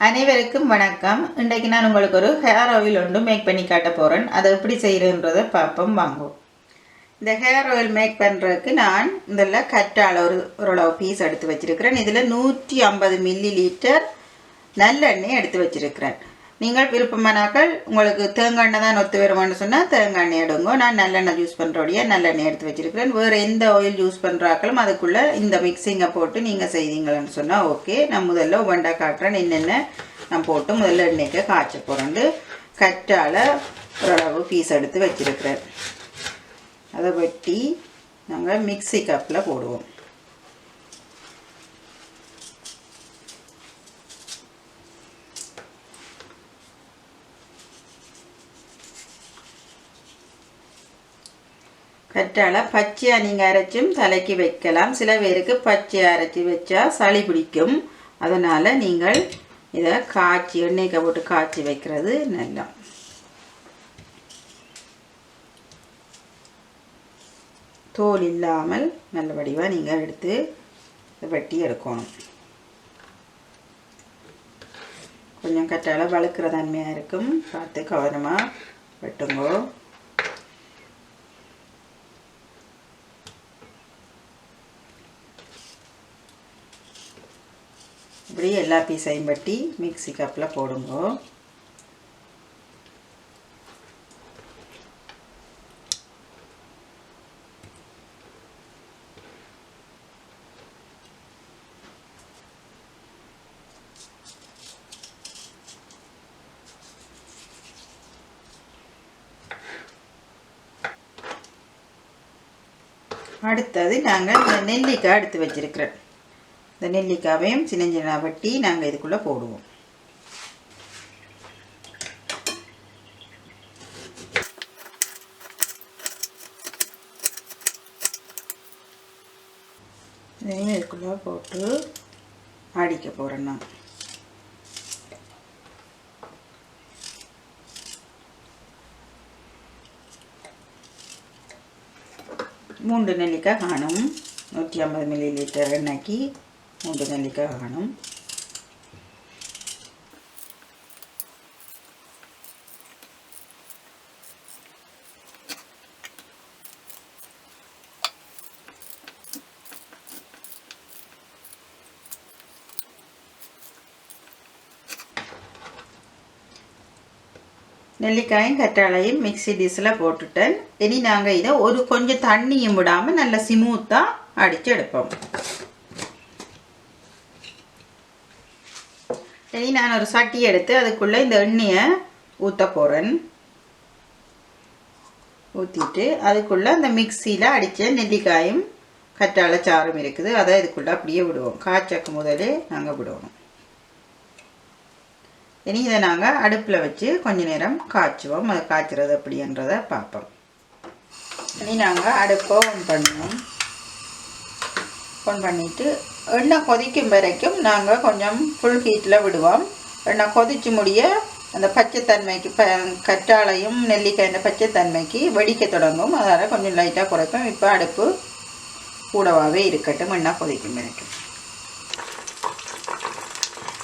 அனைவருக்கும் வணக்கம். இன்றைக்கு நான் உங்களுக்கு ஒரு ஹேர் ஆயில் ஒன்று மேக் பண்ணி காட்ட போகிறேன். அதை எப்படி செய்கிறேன்றதை பார்ப்போம் வாங்குவோம். இந்த ஹேர் ஆயில் மேக் பண்ணுறதுக்கு நான் இதில் கற்றாழை ஓரளவு பீஸ் எடுத்து வச்சுருக்கிறேன். இதில் 150 மில்லி லிட்டர் நல்லெண்ணெய் எடுத்து வச்சுருக்கிறேன். நீங்கள் விருப்பமானாக்கள் உங்களுக்கு தேங்காய் எண்ணெய் தான் ஒத்து வருமானு சொன்னால் தேங்காய் எண்ணெய் எடுங்க. நான் நல்லெண்ணெய் யூஸ் பண்ணுறோடைய நல்லெண்ணெய் எடுத்து வச்சுருக்கிறேன். வேறு எந்த ஆயில் யூஸ் பண்ணுறாக்களும் அதுக்குள்ளே இந்த மிக்சிங்கை போட்டு நீங்கள் செய்தீங்கன்னு சொன்னால் ஓகே. நான் முதல்ல ஒவ்வொன்றா காட்டுறேன் என்னென்ன நான் போட்டு முதல்ல எண்ணெய்க்கு காய்ச்ச போகிறேன். கற்றாழை ஓரளவு பீஸ் எடுத்து வச்சுருக்கிறேன். அதை வெட்டி நாங்கள் மிக்சி கப்பில் போடுவோம். கற்றாழை பச்சையாக நீங்கள் அரைச்சும் தலைக்கு வைக்கலாம். சில பேருக்கு பச்சையாக அரைச்சி வச்சா சளி பிடிக்கும். அதனால் நீங்கள் இதை காய்ச்சி எண்ணெய்க்கு போட்டு காய்ச்சி வைக்கிறது நல்லா. தோல் இல்லாமல் நல்ல வடிவாக நீங்கள் எடுத்து வெட்டி எடுக்கணும். கொஞ்சம் கற்றாழை வழுக்கிற தன்மையாக இருக்கும், பார்த்து கவனமாக வெட்டுங்கோ. இப்படி எல்லா பீஸையும் வெட்டி மிக்சி கப்பில் போடுங்க. அடுத்தது நாங்கள் இந்த நெல்லிக்காய் எடுத்து வச்சிருக்கிறோம். இந்த நெல்லிக்காவையும் சின்ன சின்ன வெட்டி நாங்கள் இதுக்குள்ளே போடுவோம். இதையும் இதுக்குள்ளே போட்டு அடிக்க போகிறேன். நான் மூன்று நெல்லிக்காய் காணும். 150 மில்லி லிட்டர் எண்ணெய்க்கு 3 நெல்லிக்காய் காணும். நெல்லிக்காயும் கற்றாழையும் மிக்சி டிஷ்ஷில் போட்டுட்டேன். இனி நாங்கள் இதை ஒரு கொஞ்சம் தண்ணியும் விடாமல் நல்லா ஸ்மூத்தாக அடித்து எடுப்போம். இனி நான் ஒரு சட்டி எடுத்து அதுக்குள்ளே இந்த எண்ணெயை ஊற்ற போகிறேன். ஊற்றிட்டு அதுக்குள்ளே அந்த மிக்சியில் அடித்த நெல்லிக்காயும் கற்றாழை சாறும் இருக்குது, அதை இதுக்குள்ளே அப்படியே விடுவோம். காய்ச்சக்கு முதலே நாங்கள் விடுவோம். இனி இதை நாங்கள் அடுப்பில் வச்சு கொஞ்ச நேரம் காய்ச்சுவோம். அது காய்ச்சுறது அப்படின்றத பார்ப்போம். இனி நாங்கள் அடுப்பை ஆன் பண்ணுவோம். ஆன் பண்ணிவிட்டு எண்ணெய் கொதிக்கும் வரைக்கும் நாங்கள் கொஞ்சம் ஃபுல் ஹீட்டில் விடுவோம். எண்ணெய் கொதிச்சு முடிய அந்த பச்சைத்தன்மைக்கு கற்றாழையும் நெல்லிக்காய் பச்சைத்தன்மைக்கு வெடிக்க தொடங்கும். அதனால் கொஞ்சம் லைட்டாக குறைப்போம். இப்போ அடுப்பு கூடவாகவே இருக்கட்டும், எண்ணெய் கொதிக்கும் வரைக்கும்.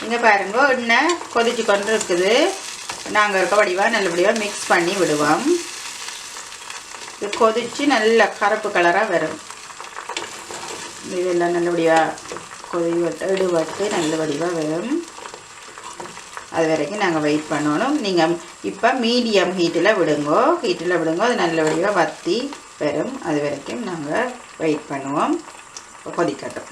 இங்கே பாருங்க, எண்ணெய் கொதிச்சு கொண்டு இருக்குது. நாங்கள் இருக்க வடிவாக நல்லபடியாக மிக்ஸ் பண்ணி விடுவோம். இது கொதித்து நல்ல கருப்பு கலராக வரும். இதெல்லாம் நல்லபடியாக இடுவட்டு நல்ல வடிவாக வரும். அது வரைக்கும் நாங்கள் வெயிட் பண்ணணும். நீங்கள் இப்போ மீடியம் ஹீட்டில் விடுங்கோ. அது நல்ல வடிவாக வற்றி வரும். அது வரைக்கும் நாங்கள் வெயிட் பண்ணுவோம். கொதிக்கட்டும்.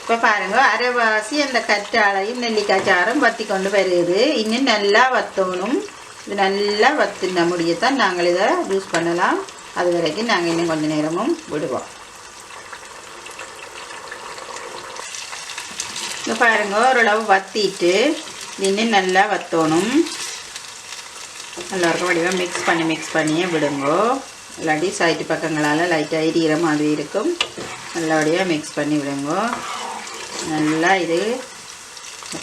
இப்போ பாருங்கள், அரைவாசி அந்த கற்றாழையும் நெல்லிக்காய் சாறும் வற்றி கொண்டு வருது. இன்னும் நல்லா வற்றணும். இது நல்லா வற்றின முடியத்தான் நாங்கள் இதை யூஸ் பண்ணலாம். அது வரைக்கும் நாங்கள் இன்னும் கொஞ்சம் நேரமும் விடுவோம். இப்போ பாருங்க, ஓரளவு வற்றிட்டு இன்னும் நல்லா வற்றணும். எல்லாருக்கும் வடிவாக மிக்ஸ் பண்ணியே விடுங்கோ. இல்லாட்டி சைட்டு பக்கங்களால் லைட்டாக எரியிற மாதிரி இருக்கும். நல்லபடியாக மிக்ஸ் பண்ணி விடுங்கோ. நல்லா இது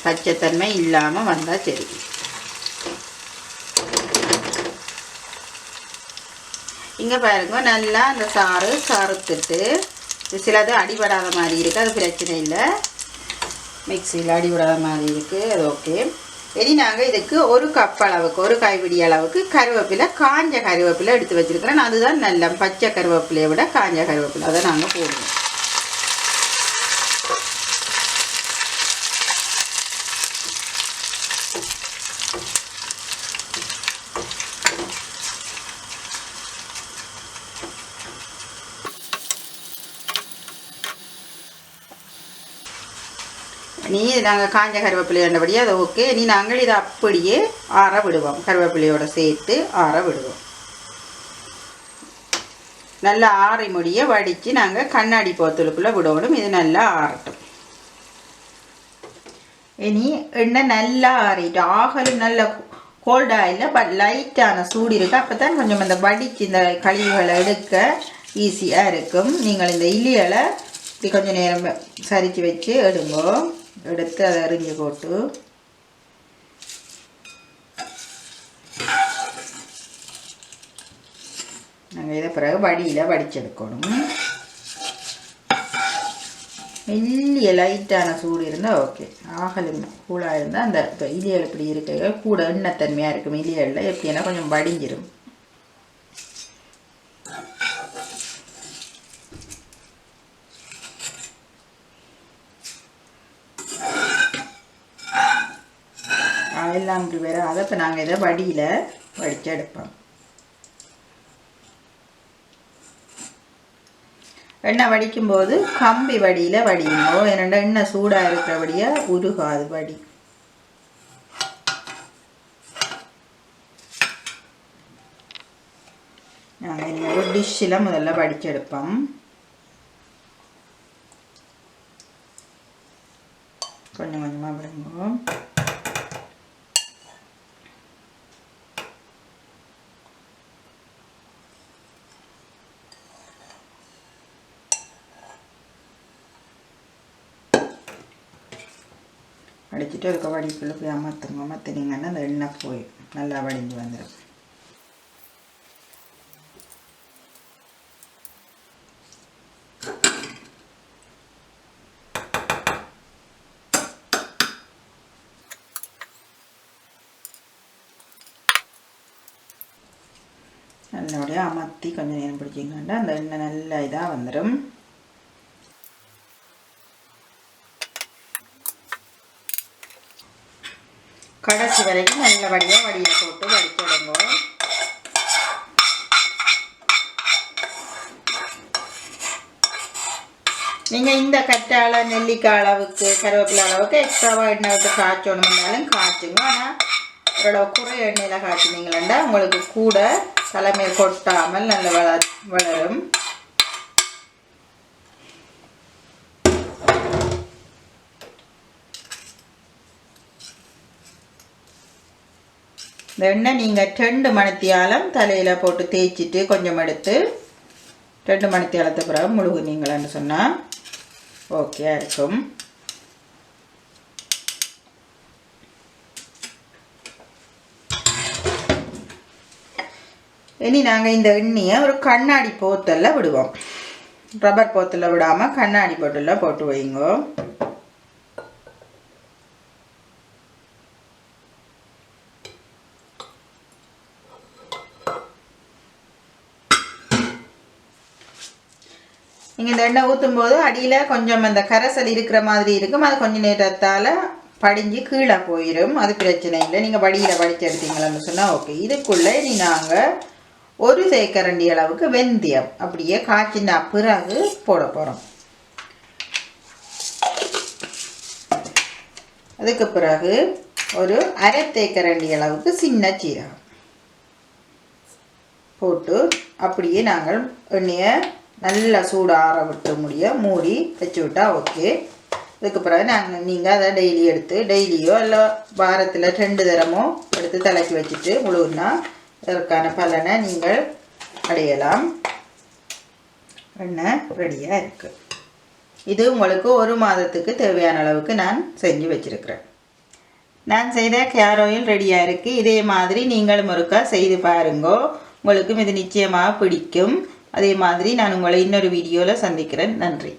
பச்சைத்தன்மை இல்லாமல் வந்தால் சரி. இங்கே பாருங்க, நல்லா அந்த சாறு சாறுத்துட்டு சிலது அடிபடாத மாதிரி இருக்குது, அது பிரச்சனை இல்லை. மிக்சியில் அடி விடாத மாதிரி இருக்குது, அது ஓகே. இனி நாங்கள் இதுக்கு ஒரு கப் அளவுக்கு, ஒரு கைப்பிடி அளவுக்கு கருவேப்பிலை, காஞ்ச கருவேப்பிலை எடுத்து வச்சுருக்கிறேன். அதுதான் நல்ல பச்சை கருவேப்பிலையை விட காஞ்ச கருவேப்பிலை அதை நாங்கள் போடுவோம். நீ நாங்கள் காஞ்ச கருவேப்பிலை ஆண்டபடி அதை ஓகே. நீ நாங்கள் இதை அப்படியே ஆற விடுவோம், கருவேப்பிலையோடு சேர்த்து ஆற விடுவோம். நல்லா ஆறி முடிய வடித்து நாங்கள் கண்ணாடி போத்தலுக்குள்ளே விடணும். இது நல்லா ஆறட்டும். இனி எண்ணெய் நல்லா ஆறிட்டு ஆகலும் நல்ல கோல்டாக இல்லை, பட் லைட்டான சூடு இருக்குது. அப்போ தான் கொஞ்சம் அந்த வடித்து இந்த கழிவுகளை எடுக்க ஈஸியாக இருக்கும். நீங்கள் இந்த இலியலை இப்படி கொஞ்சம் நேரம் சரித்து வச்சு எடுங்கோ. எடுத்து அதை அரிஞ்சு போட்டு நாங்கள் இதை பிறகு வடியில் வடிச்செடுக்கணும். மெல்லிய லைட்டான சூடு இருந்தால் ஓகே. ஆகலும் கூடாக இருந்தால் அந்த இப்போ இலியல் இப்படி இருக்க கூட எண்ணெய்த்தன்மையாக இருக்கும். இலியலில் எப்படின்னா கொஞ்சம் வடிஞ்சிடும். எல்லாம் இப்படி வேறு அதை இப்போ நாங்கள் இதை வடியில் வடித்து எடுப்போம். எண்ணெய் வடிக்கும்போது கம்பி வடியில் வடியுங்கோ. ஏன்னா எண்ணெய் சூடாக இருக்கிறபடியாக உருகாது வடி. நாங்கள் இங்கே ஒரு டிஷ்ஷில் முதல்ல வடிச்செடுப்போம். கொஞ்சம் கொஞ்சமாக விடுங்கோ. வடிச்சிட்டு அதுக்கு வடிக்குள்ளே போய் அமர்த்தினீங்கன்னா அந்த எண்ணெய் போய் நல்லா வடிஞ்சு வந்துடும். நல்லபடியாக அமர்த்தி கொஞ்சம் நேரம் பிடிச்சிங்கன்னா அந்த எண்ணெய் நல்லா இதாக வந்துடும். கடைசி வரைக்கும் நல்லபடியாக வடியில் போட்டு வடித்து விடுங்க. நீங்கள் இந்த கற்றாழை நெல்லிக்காய் அளவுக்கு கருவேப்பிலை அளவுக்கு எக்ஸ்ட்ராவாக எண்ணெய் விட்டு காய்ச்சணும்னாலும் காய்ச்சுங்க. ஆனால் ஓரளவு குறை எண்ணெயில் காய்ச்சினீங்களா உங்களுக்கு கூட தலைமையில் கொட்டாமல் நல்ல வளரும். இந்த எண்ணெய் நீங்கள் 2 மணித்தியாலம் தலையில் போட்டு தேய்ச்சிட்டு கொஞ்சம் எடுத்து 2 மணித்தியாலத்தை பிறகு முழுகுனீங்களான்னு சொன்னால் ஓகே இருக்கும். இனி நாங்கள் இந்த எண்ணெயை ஒரு கண்ணாடி போத்தலில் விடுவோம். ரப்பர் போத்தலில் விடாமல் கண்ணாடி போத்தலில் போட்டு வைங்கோ. நீங்கள் இந்த எண்ணெய் ஊற்றும் போது அடியில் கொஞ்சம் அந்த கரைசல் இருக்கிற மாதிரி இருக்கும். அது கொஞ்சம் நேரத்தால் படிஞ்சு கீழே போயிடும். அது பிரச்சனை இல்லை. நீங்கள் வடியில் வடித்து எடுத்தீங்களான்னு சொன்னால் ஓகே. இதுக்குள்ளே நாங்கள் ஒரு தேக்கரண்டி அளவுக்கு வெந்தயம் அப்படியே காய்ச்சினா பிறகு போட போகிறோம். அதுக்கு பிறகு ஒரு அரை தேக்கரண்டி அளவுக்கு சின்ன சீரகம் போட்டு அப்படியே நாங்கள் எண்ணெயை நல்லா சூடு ஆற விட்டு மூடி வச்சு விட்டால் ஓகே. அதுக்கு பிறகு நீங்கள் அதை டெய்லி எடுத்து டெய்லியோ இல்லை வாரத்தில் 2 தரமோ எடுத்து தலைக்கு வச்சுட்டு முழுன்னா அதற்கான பலனை நீங்கள் அடையலாம். எண்ணெய் ரெடியாக இருக்குது. இது உங்களுக்கு 1 மாதத்துக்கு தேவையான அளவுக்கு நான் செஞ்சு வச்சுருக்கிறேன். நான் செய்த ஹேர் ஆயில் ரெடியாக இருக்குது. இதே மாதிரி நீங்களும் ஒருக்கா செய்து பாருங்கோ. உங்களுக்கும் இது நிச்சயமாக பிடிக்கும். அதே மாதிரி நான் உங்களை இன்னொரு வீடியோவில் சந்திக்கிறேன். நன்றி.